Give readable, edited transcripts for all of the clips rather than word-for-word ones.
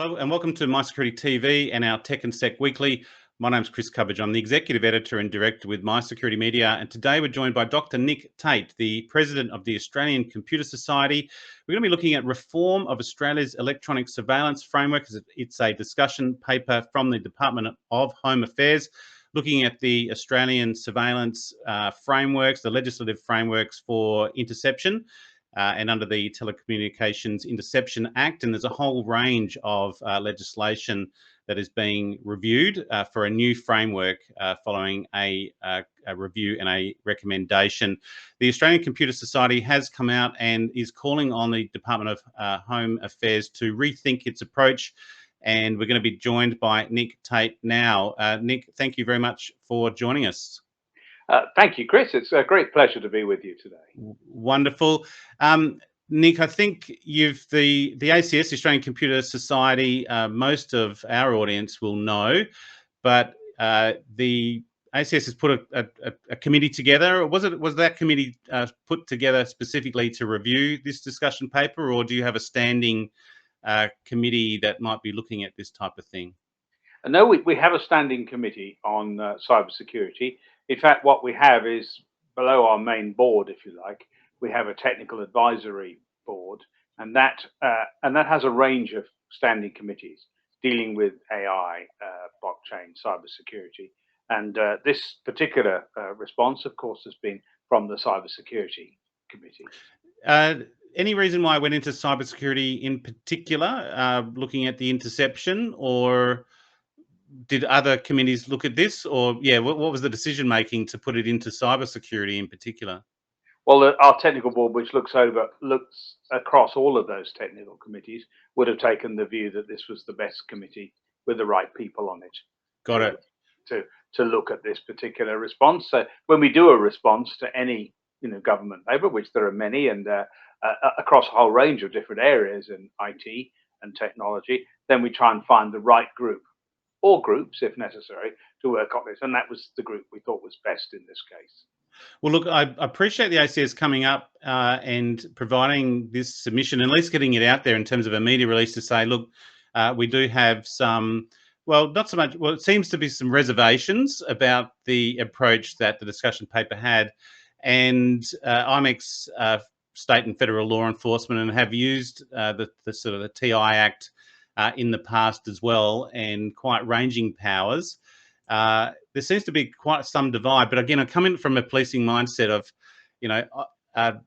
Hello and welcome to My Security TV and our Tech and Sec Weekly. My name's Chris Cubbage. I'm the Executive Editor and Director with My Security Media, and today we're joined by Dr. Nick Tate, the President of the Australian Computer Society. We're going to be looking at reform of Australia's electronic surveillance framework. It's a discussion paper from the Department of Home Affairs, looking at the Australian surveillance frameworks, the legislative frameworks for interception. And under the Telecommunications Interception Act, and there's a whole range of legislation that is being reviewed for a new framework following a review and a recommendation. The Australian Computer Society has come out and is calling on the Department of Home Affairs to rethink its approach, and we're going to be joined by Nick Tate now. Nick, thank you very much for joining us. Thank you, Chris. It's a great pleasure to be with you today. Wonderful. Nick, I think the ACS, the Australian Computer Society, most of our audience will know, but the ACS has put a committee together. Was that committee put together specifically to review this discussion paper, or do you have a standing committee that might be looking at this type of thing? No, we have a standing committee on cybersecurity. In fact, what we have is below our main board, if you like, we have a technical advisory board, and that has a range of standing committees dealing with AI, blockchain, cybersecurity. And this particular response, of course, has been from the Cybersecurity Committee. Any reason why I went into cybersecurity in particular, looking at the interception, or did other committees look at this, or what was the decision making to put it into cybersecurity in particular? Well, our technical board, which looks across all of those technical committees, would have taken the view that this was the best committee with the right people on it. Got it. To look at this particular response. So when we do a response to any government paper, which there are many, and across a whole range of different areas in IT and technology, then we try and find the right group, or groups if necessary, to work on this. And that was the group we thought was best in this case. Well, look, I appreciate the ACS coming up and providing this submission, and at least getting it out there in terms of a media release to say, look, we do have some, well, not so much, well, it seems to be some reservations about the approach that the discussion paper had. And I'm ex state and federal law enforcement and have used the sort of the TI Act in the past as well, and quite ranging powers. There seems to be quite some divide, but again, I come in from a policing mindset of,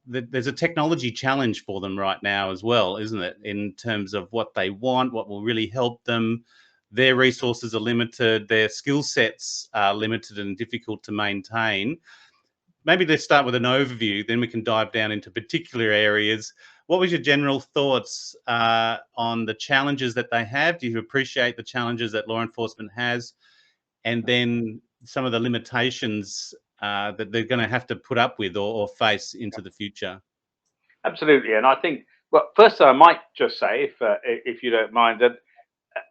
there's a technology challenge for them right now as well, isn't it? In terms of what they want, what will really help them. Their resources are limited, their skill sets are limited and difficult to maintain. Maybe let's start with an overview, then we can dive down into particular areas. What was your general thoughts on the challenges that they have? Do you appreciate the challenges that law enforcement has? And then some of the limitations that they're going to have to put up with or face into the future? Absolutely. And I think, well, first I might just say, if you don't mind, that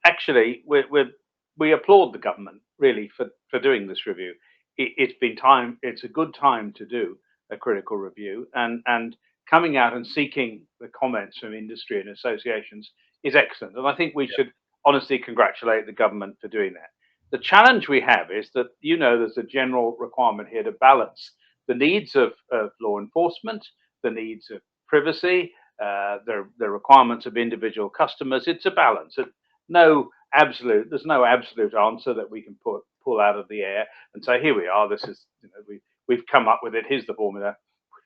actually we applaud the government really for doing this review. It's been time. It's a good time to do a critical review, and coming out and seeking the comments from industry and associations is excellent. And I think we should honestly congratulate the government for doing that. The challenge we have is that, there's a general requirement here to balance the needs of law enforcement, the needs of privacy, the requirements of individual customers. It's a balance. There's no absolute answer that we can pull out of the air and say, here we are, this is, we've come up with it, here's the formula,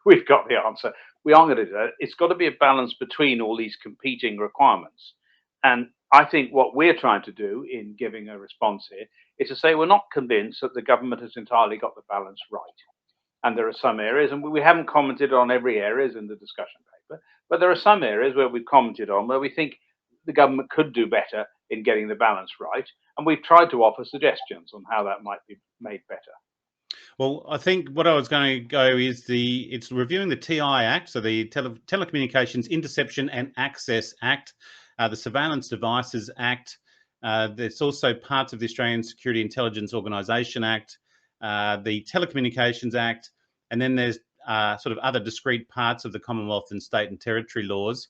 we've got the answer. We aren't going to do that. It's got to be a balance between all these competing requirements. And I think what we're trying to do in giving a response here is to say we're not convinced that the government has entirely got the balance right. And there are some areas, and we haven't commented on every area in the discussion paper, but there are some areas where we've commented on where we think the government could do better in getting the balance right. And we've tried to offer suggestions on how that might be made better. Well, I think what I was going to go is it's reviewing the TI Act, so the Telecommunications Interception and Access Act, the Surveillance Devices Act. There's also parts of the Australian Security Intelligence Organisation Act, the Telecommunications Act, and then there's sort of other discrete parts of the Commonwealth and state and territory laws.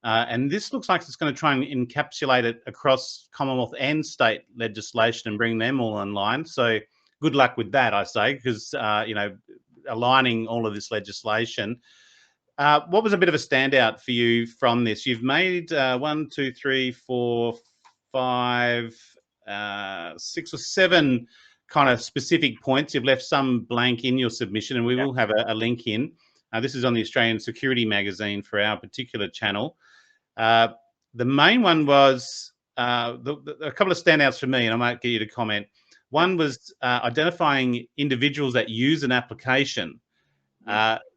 And this looks like it's going to try and encapsulate it across Commonwealth and state legislation and bring them all online. So good luck with that, I say, because, aligning all of this legislation. What was a bit of a standout for you from this? You've made 1, 2, 3, 4, 5, 6 or 7 kind of specific points. You've left some blank in your submission, and we will have a link in. This is on the Australian Security Magazine for our particular channel. The main one was a couple of standouts for me, and I might get you to comment. One was identifying individuals that use an application.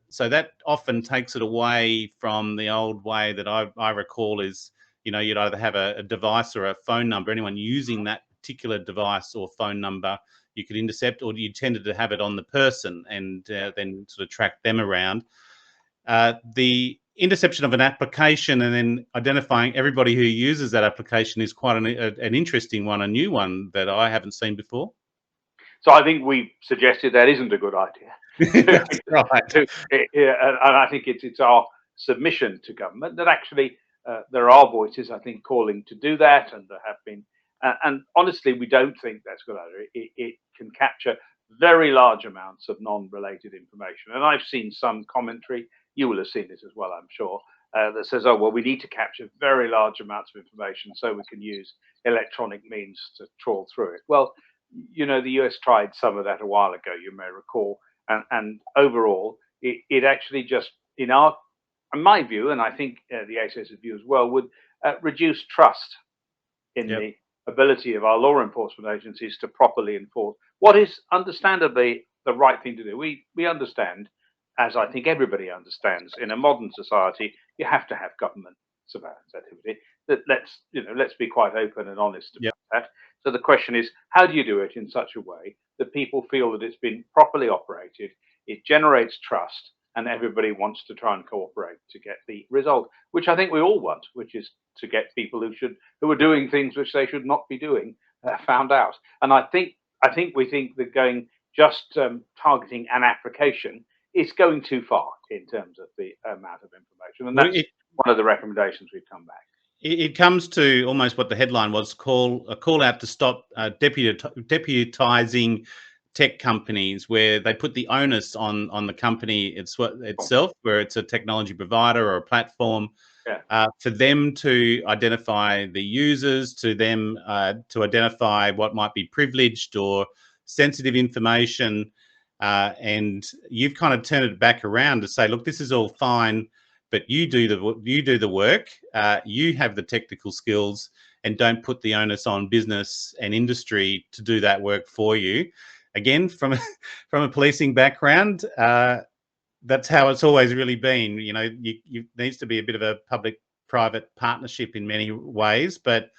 So that often takes it away from the old way that I recall is, you'd either have a device or a phone number. Anyone using that particular device or phone number, you could intercept, or you tended to have it on the person and then sort of track them around. The interception of an application and then identifying everybody who uses that application is quite an interesting one, a new one that I haven't seen before. So I think we suggested that isn't a good idea. That's right. And I think it's our submission to government that actually there are voices, I think, calling to do that, and there have been. And honestly, we don't think that's a good idea. It can capture very large amounts of non-related information. And I've seen some commentary, you will have seen it as well, I'm sure, that says, oh, well, we need to capture very large amounts of information so we can use electronic means to trawl through it. Well, the US tried some of that a while ago, you may recall. And overall, it actually just, in my view, and I think the ACS's view as well, would reduce trust in the ability of our law enforcement agencies to properly enforce what is understandably the right thing to do. We understand, as I think everybody understands, in a modern society, you have to have government surveillance activity. Let's be quite open and honest about that. So the question is, how do you do it in such a way that people feel that it's been properly operated, it generates trust, and everybody wants to try and cooperate to get the result, which I think we all want, which is to get people who are doing things which they should not be doing found out. And I think we think that going just targeting an application is going too far in terms of the amount of information, and that's one of the recommendations we've come back. It comes to almost what the headline was: a call out to stop deputising tech companies, where they put the onus on the company itself, where it's a technology provider or a platform, for them to identify the users, to them to identify what might be privileged or sensitive information, and you've kind of turned it back around to say, look, this is all fine, but you do the work, you have the technical skills, and don't put the onus on business and industry to do that work for you. Again, from a policing background, that's how it's always really been. You needs to be a bit of a public-private partnership in many ways, but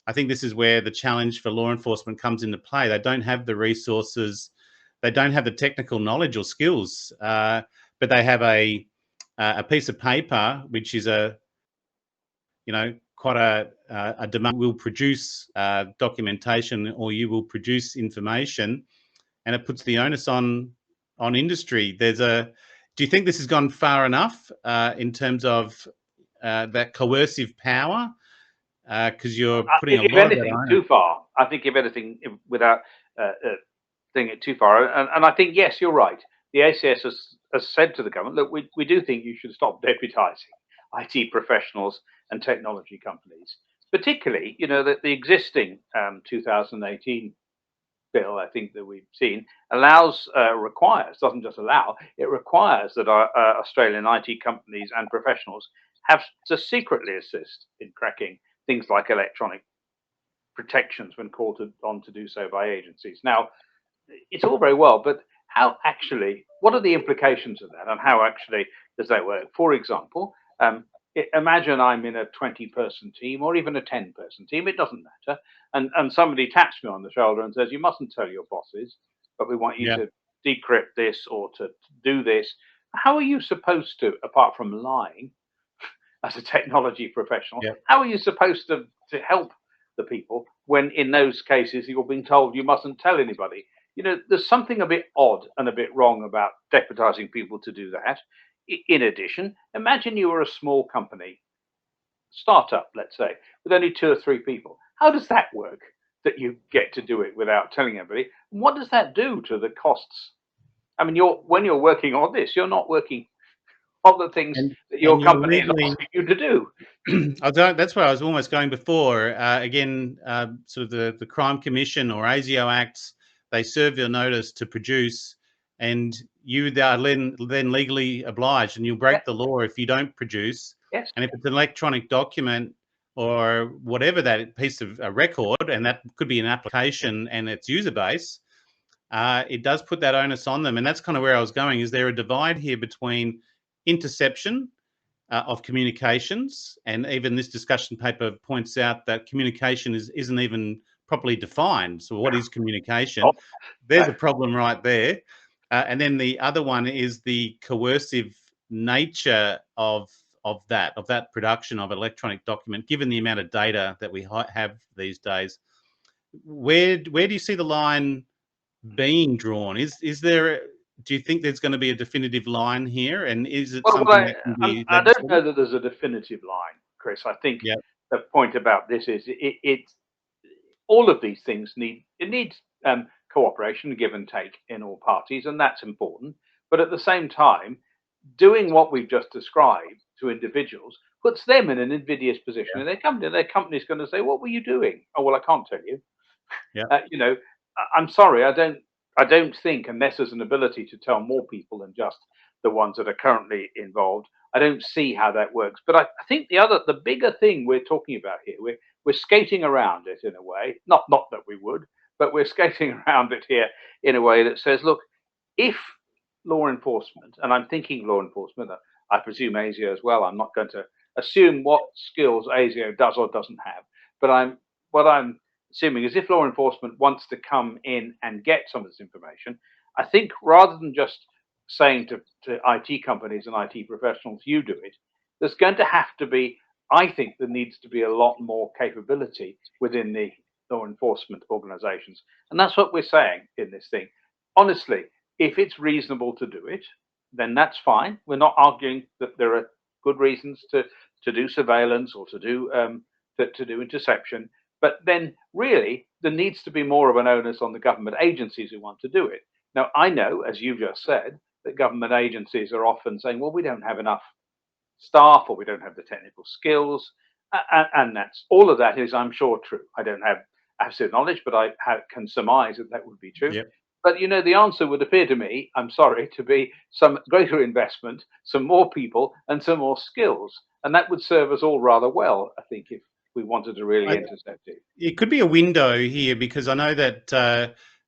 I think this is where the challenge for law enforcement comes into play. They don't have the resources, they don't have the technical knowledge or skills, but they have a piece of paper which is quite a demand. Will produce documentation, or you will produce information, and it puts the onus on industry. Do you think this has gone far enough in terms of that coercive power? Because you're putting a lot of that on too far. I think if anything, without thinking it too far, and I think, yes, you're right. The ACS has said to the government, look, we do think you should stop deputising IT professionals and technology companies, particularly, that the existing 2018 bill, I think, that we've seen requires, doesn't just allow, it requires that our Australian IT companies and professionals have to secretly assist in cracking things like electronic protections when called on to do so by agencies. Now, it's all very well, but what are the implications of that, and how actually does that work? For example, imagine I'm in a 20-person team or even a 10-person team, it doesn't matter, and somebody taps me on the shoulder and says, you mustn't tell your bosses, but we want you to decrypt this or to do this. How are you supposed to, apart from lying as a technology professional, how are you supposed to help the people when in those cases you're being told you mustn't tell anybody? There's something a bit odd and a bit wrong about deputising people to do that. In addition, imagine you were a small company startup, let's say, with only 2 or 3 people. How does that work? That you get to do it without telling everybody. What does that do to the costs? I mean, when you're working on this, you're not working on the things that your and you're company is legally asking you to do. that's where I was almost going before. Again, sort of the Crime Commission or ASIO Acts, they serve your notice to produce, and you are then legally obliged, and you'll break Yeah. the law if you don't produce. Yes. And if it's an electronic document or whatever that piece of a record, and that could be an application and its user base, it does put that onus on them. And that's kind of where I was going. Is there a divide here between interception of communications, and even this discussion paper points out that communication isn't even properly defined. So what is communication? Oh, There's a problem right there. And then the other one is the coercive nature of that production of electronic document, given the amount of data that we have these days. Where do you see the line being drawn? Is there? Do you think there's going to be a definitive line here, and is it well, something that can be I don't know legislated? that there's a definitive line, Chris. I think Yeah, the point about this is all of these things needs cooperation, give and take in all parties, and that's important. But at the same time, doing what we've just described to individuals puts them in an invidious position, and their company's going to say, "What were you doing?" Oh, well, I can't tell you. yeah, I'm sorry, I don't think unless there's an ability to tell more people than just the ones that are currently involved, I don't see how that works. But I think the bigger thing we're talking about here, we're skating around it in a way, not that we would, but we're skating around it here in a way that says, look, if law enforcement, and I'm thinking law enforcement, I presume ASIO as well. I'm not going to assume what skills ASIO does or doesn't have, but what I'm assuming is if law enforcement wants to come in and get some of this information, I think rather than just saying to IT companies and IT professionals, you do it, there's going to have to be, I think there needs to be a lot more capability within the law enforcement organizations. And that's what we're saying in this thing. Honestly, if it's reasonable to do it, then that's fine. We're not arguing that there are good reasons to do surveillance or to do interception. But then really there needs to be more of an onus on the government agencies who want to do it. Now, I know, as you just said, that government agencies are often saying, well, we don't have enough staff or we don't have the technical skills. And that's all of that is, I'm sure, true. I don't have absolute knowledge, but can surmise that would be true. yeah. But the answer would appear to me, I'm sorry, to be some greater investment, some more people, and some more skills. And that would serve us all rather well, I think, if we wanted to really intercept it. It could be a window here, because I know that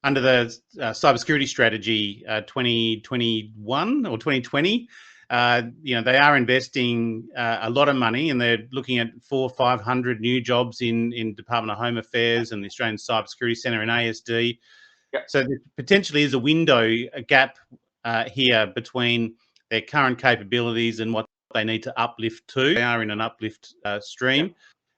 under the cybersecurity strategy 2021 or 2020, they are investing a lot of money, and they're looking at 400 or 500 new jobs in Department of Home Affairs and the Australian Cybersecurity Centre in ASD. Yep. So there potentially is a gap here between their current capabilities and what they need to uplift to. They are in an uplift stream.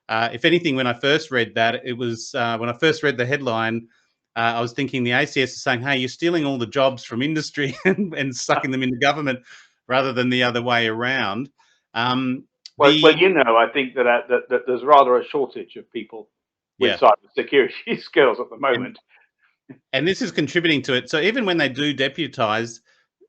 Yep. If anything, when I first read that, it was when I first read the headline, I was thinking the ACS is saying, hey, you're stealing all the jobs from industry and sucking them into government rather than the other way around. Well, I think that there's rather a shortage of people with cybersecurity skills at the moment. And this is contributing to it. So even when they do deputise,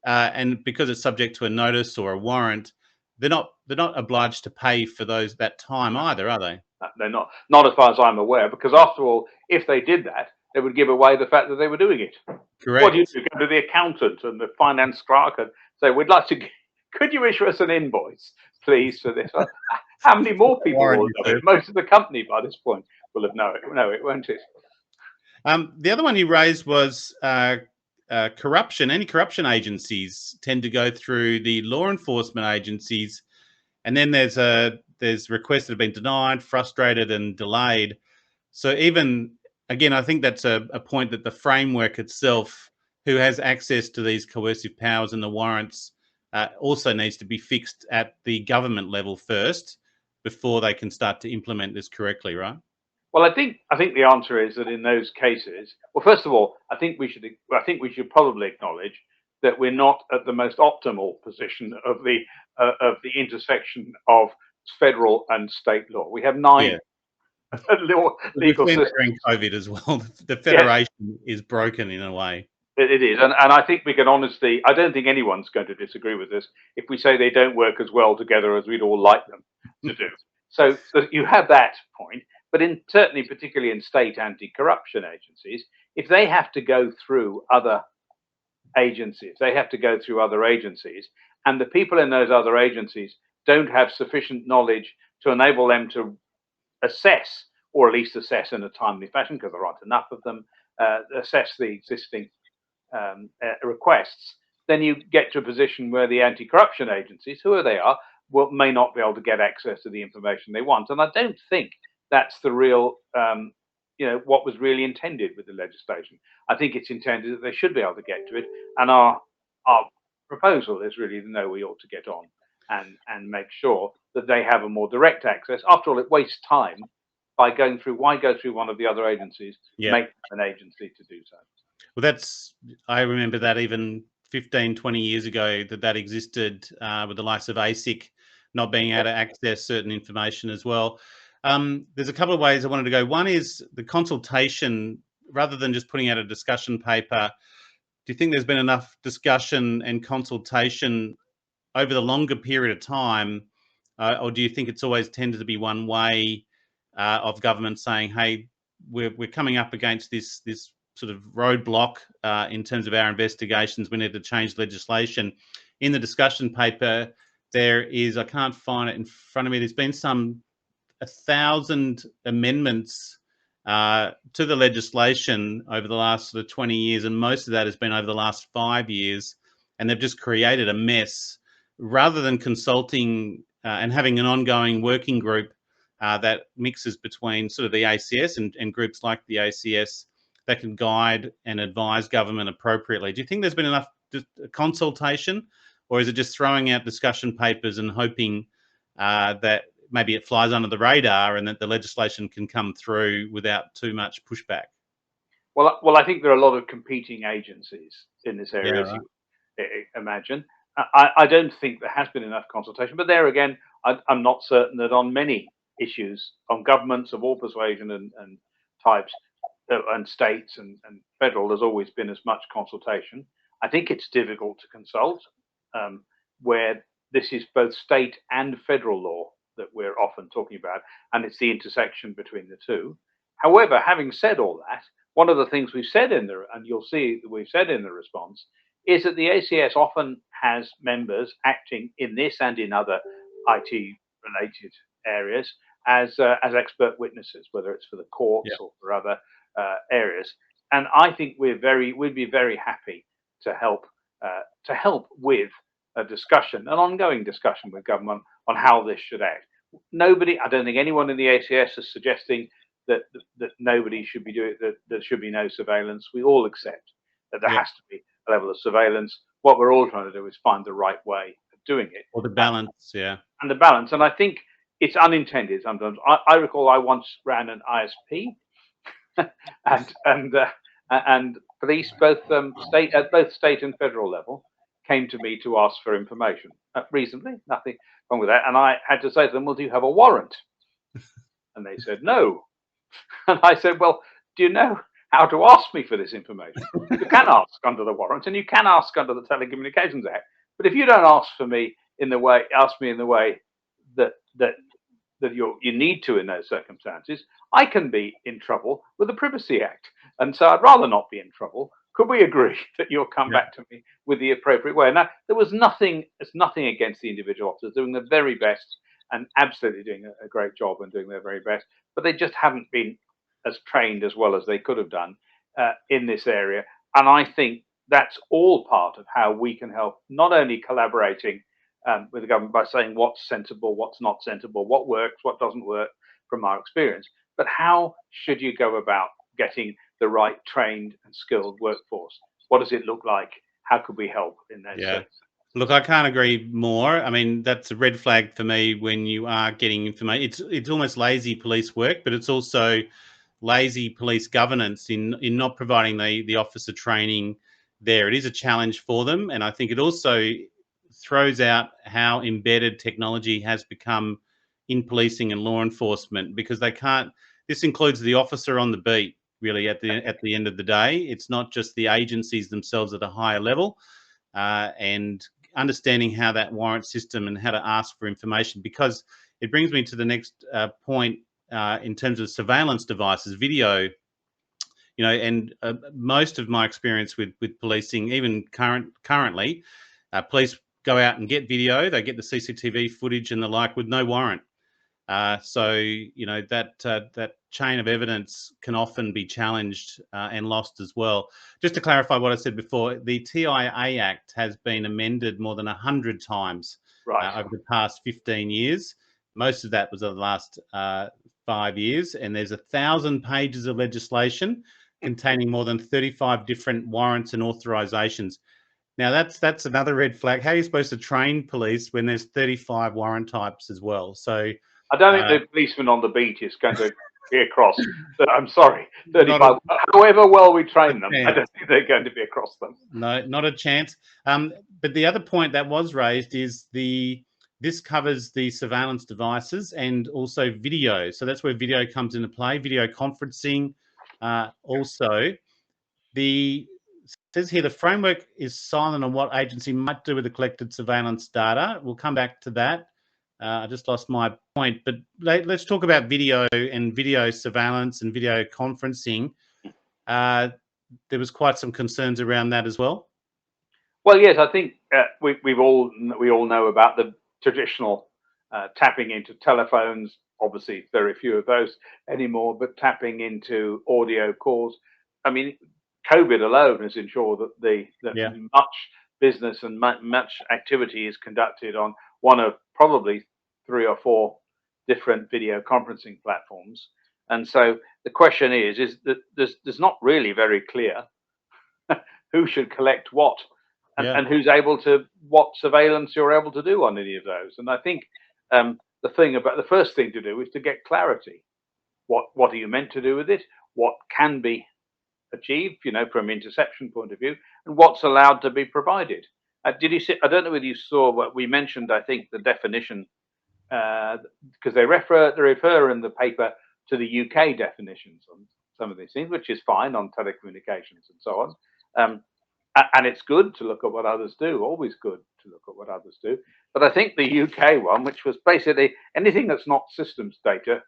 and because it's subject to a notice or a warrant, they're not obliged to pay for that time either, are they? They're not as far as I'm aware, because after all, if they did that, they would give away the fact that they were doing it. Correct. What do you do? Go to the accountant and the finance clerk and say, we'd like to, could you issue us an invoice, please, for this? How many more people will do it? Most of the company by this point will have known it. No, it won't. The other one you raised was corruption. Anti-corruption agencies tend to go through the law enforcement agencies, and then there's requests that have been denied, frustrated, and delayed. So even again, I think that's a point that the framework itself, who has access to these coercive powers and the warrants, also needs to be fixed at the government level first before they can start to implement this correctly, right? Well, I think the answer is that in those cases, well, first of all, I think we should probably acknowledge that we're not at the most optimal position of the intersection of federal and state law. We have 9 Yeah. We've legal seen that systems. during COVID as well. The Yes, federation is broken in a way. it is, and I think we can honestly. I don't think anyone's going to disagree with this if we say they don't work as well together as we'd all like them to do. So you have that point, but certainly, particularly in state anti-corruption agencies, if they have to go through other agencies, and the people in those other agencies don't have sufficient knowledge to enable them to assess, or at least assess in a timely fashion, because there aren't enough of them, assess the existing requests, then you get to a position where the anti-corruption agencies, whoever they are, may not be able to get access to the information they want. And I don't think that's the real, what was really intended with the legislation. I think it's intended that they should be able to get to it. And our proposal is really to know we ought to get on and make sure that they have a more direct access. After all, it wastes time by going through. Why go through one of the other agencies? Yeah. Make an agency to do so. Well, I remember that even 15, 20 years ago that existed with the likes of ASIC not being able to access certain information as well. There's a couple of ways I wanted to go. One is the consultation, rather than just putting out a discussion paper. Do you think there's been enough discussion and consultation over the longer period of time, or do you think it's always tended to be one way of government saying, hey, we're coming up against this sort of roadblock in terms of our investigations, we need to change legislation? In the discussion paper, there is, I can't find it in front of me, there's been 1,000 amendments to the legislation over the last sort of 20 years, and most of that has been over the last 5 years, and they've just created a mess. Rather than consulting and having an ongoing working group that mixes between sort of the ACS and groups like the ACS that can guide and advise government appropriately. Do you think there's been enough consultation, or is it just throwing out discussion papers and hoping that maybe it flies under the radar and that the legislation can come through without too much pushback? Well, I think there are a lot of competing agencies in this area, Yeah, as right. you imagine. I don't think there has been enough consultation, but there again, I'm not certain that on many issues, on governments of all persuasion and types, and states and federal, there's always been as much consultation. I think it's difficult to consult where this is both state and federal law that we're often talking about, and it's the intersection between the two. However, having said all that, one of the things we've said and you'll see that we've said in the response, is that the ACS often has members acting in this and in other IT-related areas as expert witnesses, whether it's for the courts or for other areas. And I think we'd be very happy to help with a discussion, an ongoing discussion with government on how this should act. I don't think anyone in the ACS is suggesting that nobody should be doing that. There should be no surveillance. We all accept that there has to be a level of surveillance. What we're all trying to do is find the right way of doing it, Or the balance, and the balance. And I think it's unintended sometimes. I recall I once ran an ISP, and police, both state and federal level, came to me to ask for information. Reasonably, nothing wrong with that. And I had to say to them, "Well, do you have a warrant?" And they said, "No." And I said, "Well, do you know how to ask me for this information? You can ask under the warrant, and you can ask under the Telecommunications Act. But if you don't ask me in the way that you need to in those circumstances, I can be in trouble with the Privacy Act. And so I'd rather not be in trouble. Could we agree that you'll come back to me with the appropriate way?" Now, there's nothing against the individual officers doing the very best and absolutely doing a great job and doing their very best, but they just haven't been as trained as well as they could have done in this area. And I think that's all part of how we can help, not only collaborating with the government by saying what's sensible, what's not sensible, what works, what doesn't work from our experience, but how should you go about getting the right trained and skilled workforce? What does it look like? How could we help in those sense? Look, I can't agree more. I mean, that's a red flag for me when you are getting information. It's almost lazy police work, but it's also lazy police governance in not providing the officer training there. It is a challenge for them, and I think it also throws out how embedded technology has become in policing and law enforcement, because they can't. This includes the officer on the beat. Really, at the end of the day, it's not just the agencies themselves at a higher level, and understanding how that warrant system and how to ask for information. Because it brings me to the next point in terms of surveillance devices, video. And most of my experience with policing, even currently, police go out and get video. They get the CCTV footage and the like with no warrant. So that chain of evidence can often be challenged and lost as well. Just to clarify what I said before, the TIA Act has been amended more than 100 times over the past 15 years. Most of that was over the last 5 years, and there's 1,000 pages of legislation containing more than 35 different warrants and authorizations. Now, that's another red flag. How are you supposed to train police when there's 35 warrant types as well? So I don't think the policeman on the beat is going to be across. I'm sorry, 35. However well we train them, I don't think they're going to be across them. No, not a chance. But the other point that was raised is this covers the surveillance devices and also video. So that's where video comes into play, video conferencing. Also, says here the framework is silent on what agency might do with the collected surveillance data. We'll come back to that. I just lost my point, but let's talk about video and video surveillance and video conferencing. There was quite some concerns around that as well. Well, yes, I think we all know about the traditional tapping into telephones. Obviously, very few of those anymore, but tapping into audio calls. I mean, COVID alone has ensured that much business and much activity is conducted on one of probably 3 or 4 different video conferencing platforms. And so the question is that there's not really very clear who should collect what and who's able to, what surveillance you're able to do on any of those. And I think the first thing to do is to get clarity. What are you meant to do with it? What can be achieved, from interception point of view, and what's allowed to be provided. Did you see? I don't know whether you saw what we mentioned. I think the definition, because they refer in the paper to the UK definitions on some of these things, which is fine on telecommunications and so on. And it's good to look at what others do. Always good to look at what others do. But I think the UK one, which was basically anything that's not systems data,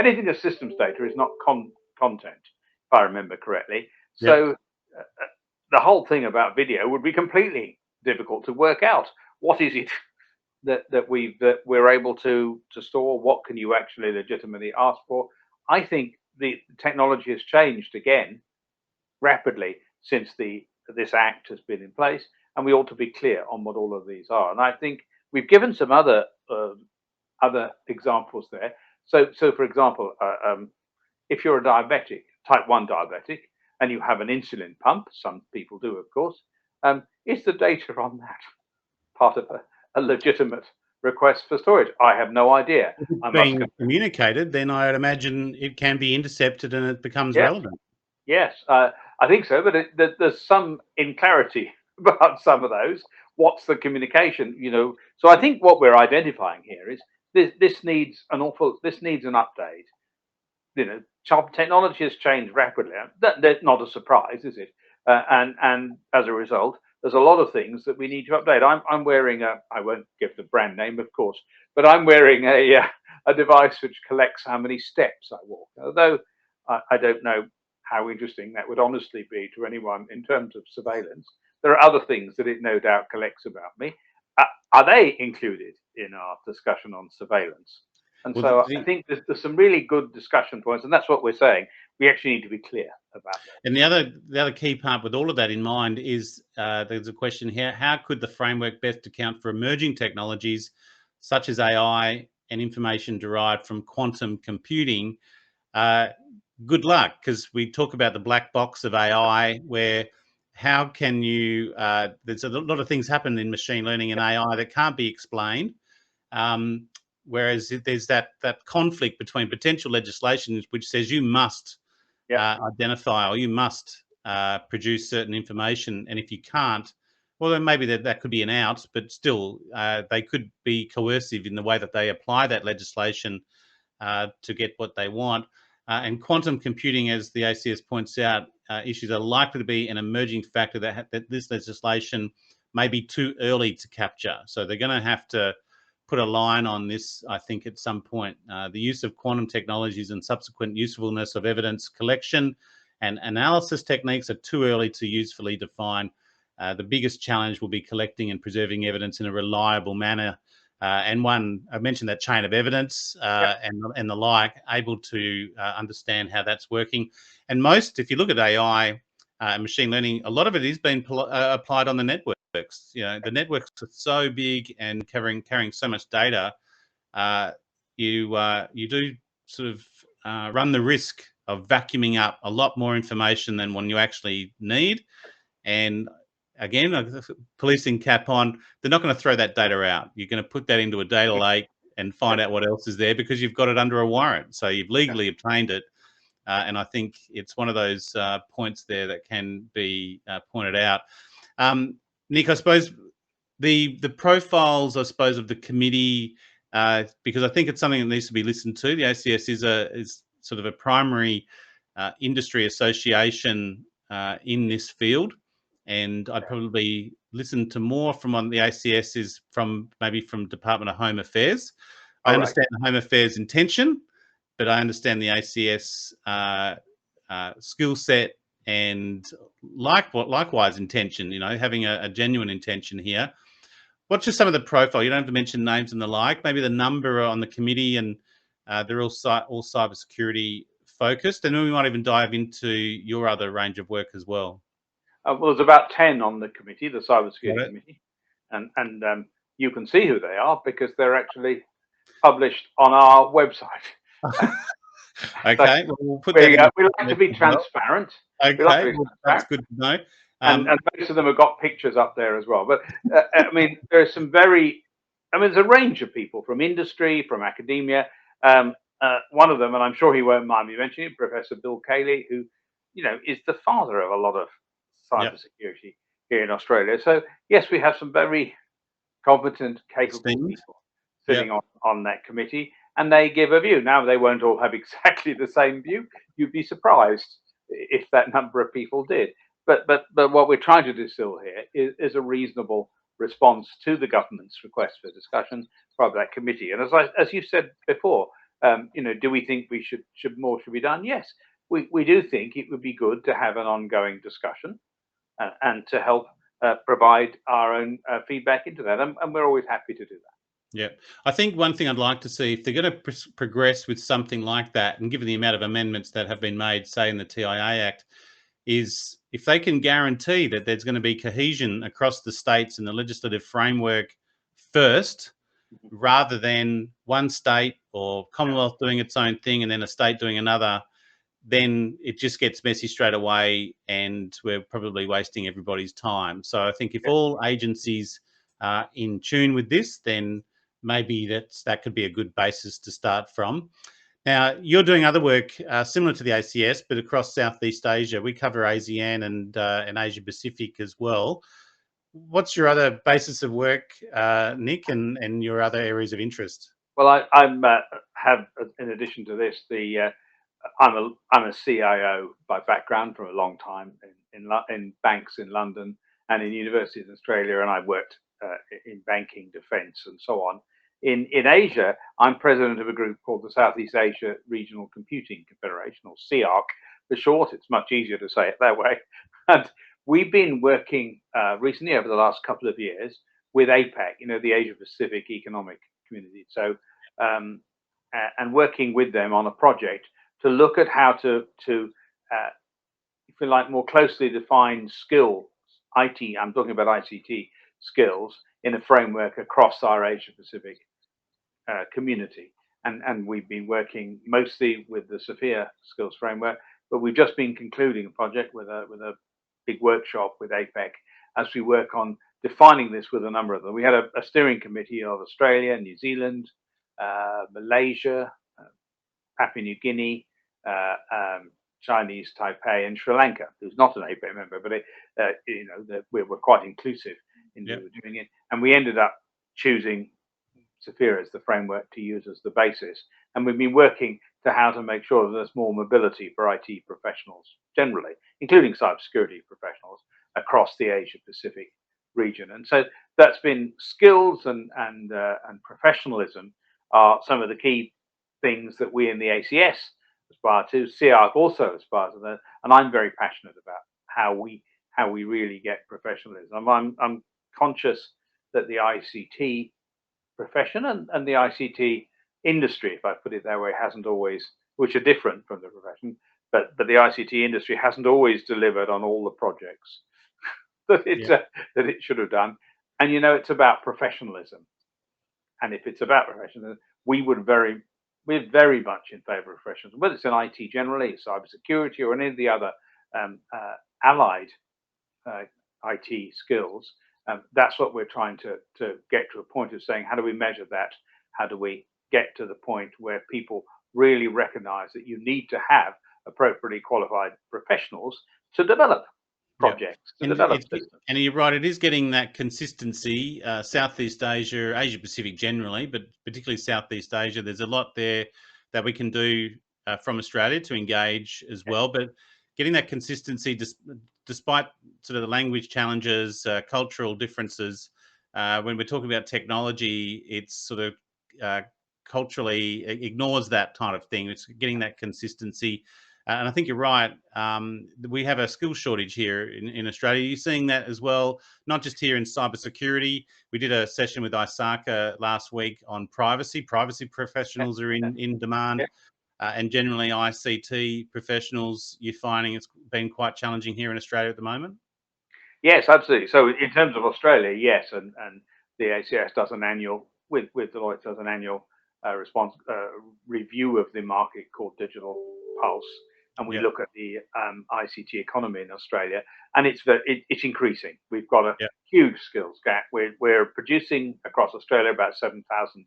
anything that's systems data is not content, if I remember correctly. So the whole thing about video would be completely difficult to work out. What is it that we're able to store? What can you actually legitimately ask for? I think the technology has changed again rapidly since this act has been in place, and we ought to be clear on what all of these are. And I think we've given some other examples there. So for example, if you're a diabetic, type 1 diabetic, and you have an insulin pump, some people do, of course, is the data on that part of a legitimate request for storage? I have no idea. If it's being communicated, then I would imagine it can be intercepted and it becomes relevant. Yes, I think so, but there's some inclarity about some of those. What's the communication? So I think what we're identifying here is this needs an update. Technology has changed rapidly. That's not a surprise, is it? And as a result, there's a lot of things that we need to update. I'm wearing I won't give the brand name, of course, but I'm wearing a device which collects how many steps I walk. Although I don't know how interesting that would honestly be to anyone in terms of surveillance. There are other things that it no doubt collects about me. Are they included in our discussion on surveillance? And so I think there's some really good discussion points, and that's what we're saying. We actually need to be clear about that. And the other key part with all of that in mind is there's a question here: how could the framework best account for emerging technologies such as AI and information derived from quantum computing? Good luck, because we talk about the black box of AI, where how can you? There's a lot of things happen in machine learning and AI that can't be explained. Whereas there's that conflict between potential legislation which says you must identify or you must produce certain information, and if you can't, Well, then maybe that could be an out, but still, they could be coercive in the way that they apply that legislation to get what they want. And quantum computing, as the ACS points out, issues are likely to be an emerging factor that this legislation may be too early to capture. So they're going to have to put a line on this, I think, at some point. The use of quantum technologies and subsequent usefulness of evidence collection and analysis techniques are too early to usefully define. The biggest challenge will be collecting and preserving evidence in a reliable manner. And one, I mentioned that chain of evidence and the like, able to understand how that's working. And most, if you look at AI and machine learning, a lot of it is being applied on the networks. The networks are so big and carrying so much data. You do sort of run the risk of vacuuming up a lot more information than one you actually need. And again, policing cap on, they're not going to throw that data out. You're going to put that into a data lake and find out what else is there because you've got it under a warrant. So you've legally obtained it. And I think it's one of those points there that can be pointed out. Nick, I suppose the profiles, I suppose, of the committee, because I think it's something that needs to be listened to. The ACS is sort of a primary industry association in this field. And I'd probably listen to more from on the ACS is maybe from Department of Home Affairs. I understand the Home Affairs intention, but I understand the ACS skill set and likewise intention, having a genuine intention here. What's just some of the profile? You don't have to mention names and the like, maybe the number on the committee, and they're all cybersecurity focused. And then we might even dive into your other range of work as well. Well, there's about 10 on the committee, the cybersecurity committee, and you can see who they are because they're actually published on our website. Okay, well, we'll put that. We like to be transparent. Okay, that's good to know. And most of them have got pictures up there as well. But I mean, there's some there's a range of people from industry, from academia. One of them, and I'm sure he won't mind me mentioning it, Professor Bill Cayley, who is the father of a lot of cybersecurity here in Australia. So yes, we have some very competent, capable people sitting on that committee, and they give a view. Now, they won't all have exactly the same view. You'd be surprised if that number of people did. But what we're trying to distill here is a reasonable response to the government's request for discussion by that committee. And as you said before, do we think more should be done? Yes, we do think it would be good to have an ongoing discussion and to help provide our own feedback into that. And we're always happy to do that. Yeah, I think one thing I'd like to see, if they're going to progress with something like that, and given the amount of amendments that have been made, say in the TIA Act, is if they can guarantee that there's going to be cohesion across the states and the legislative framework first, rather than one state or Commonwealth doing its own thing and then a state doing another, then it just gets messy straight away and we're probably wasting everybody's time. So I think if all agencies are in tune with this, then maybe that could be a good basis to start from. Now, you're doing other work similar to the ACS, but across Southeast Asia. We cover ASEAN and Asia Pacific as well. What's your other basis of work, Nick, and your other areas of interest? Well, I have, in addition to this, I'm a CIO by background from a long time in banks in London and in universities in Australia, and I've worked in banking, defence, and so on. In Asia, I'm president of a group called the Southeast Asia Regional Computing Confederation, or SEARCC for short. It's much easier to say it that way. And we've been working recently over the last couple of years with APAC, the Asia Pacific Economic Community. So, and working with them on a project to look at how to if you like, more closely define skills, IT, I'm talking about ICT skills, in a framework across our Asia Pacific community. And we've been working mostly with the Sophia skills framework, but we've just been concluding a project with a big workshop with APEC as we work on defining this with a number of them. We had a steering committee of Australia, New Zealand, Malaysia, Papua New Guinea, Chinese Taipei and Sri Lanka, who's not an APEC member, but we're quite inclusive in doing it. And we ended up choosing SEARCC as the framework to use as the basis. And we've been working to how to make sure that there's more mobility for IT professionals generally, including cybersecurity professionals across the Asia Pacific region. And so that's been skills and professionalism are some of the key things that we in the ACS aspire to. SEARCC also aspires to that, and I'm very passionate about how we really get professionalism. I'm conscious that the ICT profession and the ICT industry, if I put it that way, hasn't always, which are different from the profession, but the ICT industry hasn't always delivered on all the projects that it should have done. And it's about professionalism. And if it's about professionalism, we're very much in favour of professionalism, whether it's in IT generally, cybersecurity, or any of the other allied IT skills. That's what we're trying to get to a point of saying, how do we measure that? How do we get to the point where people really recognise that you need to have appropriately qualified professionals to develop projects, to develop systems? And you're right, it is getting that consistency. Southeast Asia, Asia Pacific generally, but particularly Southeast Asia, there's a lot there that we can do from Australia to engage as well. But getting that consistency, despite sort of the language challenges, cultural differences, when we're talking about technology, it's sort of culturally ignores that kind of thing. It's getting that consistency. And I think you're right. We have a skill shortage here in Australia. You're seeing that as well, not just here in cybersecurity. We did a session with SEARCC last week on privacy. Privacy professionals are in demand. And generally ICT professionals, you're finding it's been quite challenging here in Australia at the moment? Yes, absolutely. So in terms of Australia, yes, and the ACS does an annual, with Deloitte does an annual review of the market called Digital Pulse, and we look at the ICT economy in Australia, and it's increasing. We've got a huge skills gap. We're producing across Australia about 7,000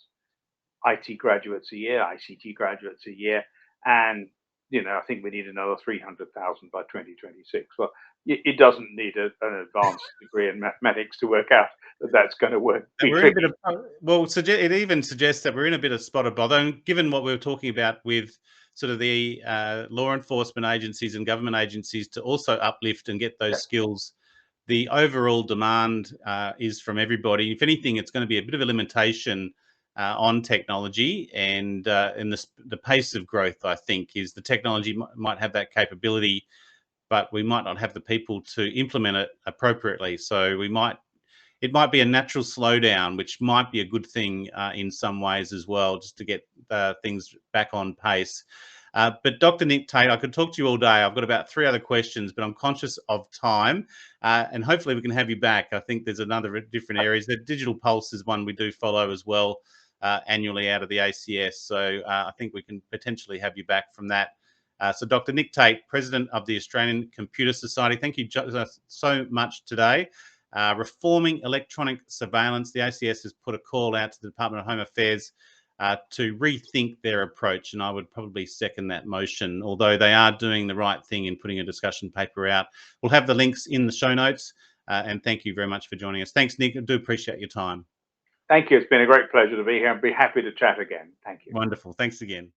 IT graduates a year, ICT graduates a year, and I think we need another 300,000 by 2026. Well, it doesn't need an advanced degree in mathematics to work out that that's going to work. It even suggests that we're in a bit of spot of bother. And given what we were talking about with sort of the law enforcement agencies and government agencies to also uplift and get those skills, the overall demand is from everybody. If anything, it's going to be a bit of a limitation on technology, and the pace of growth, I think, is the technology might have that capability, but we might not have the people to implement it appropriately. So it might be a natural slowdown, which might be a good thing in some ways as well, just to get things back on pace. But Dr. Nick Tate, I could talk to you all day. I've got about 3 other questions, but I'm conscious of time, and hopefully we can have you back. I think there's another different areas. The Digital Pulse is one we do follow as well annually out of the ACS. So I think we can potentially have you back from that. So Dr. Nick Tate, President of the Australian Computer Society, thank you so much today. Reforming electronic surveillance. The ACS has put a call out to the Department of Home Affairs to rethink their approach, and I would probably second that motion, although they are doing the right thing in putting a discussion paper out. We'll have the links in the show notes, and thank you very much for joining us. Thanks, Nick. I do appreciate your time. Thank you. It's been a great pleasure to be here, and be happy to chat again. Thank you. Wonderful. Thanks again.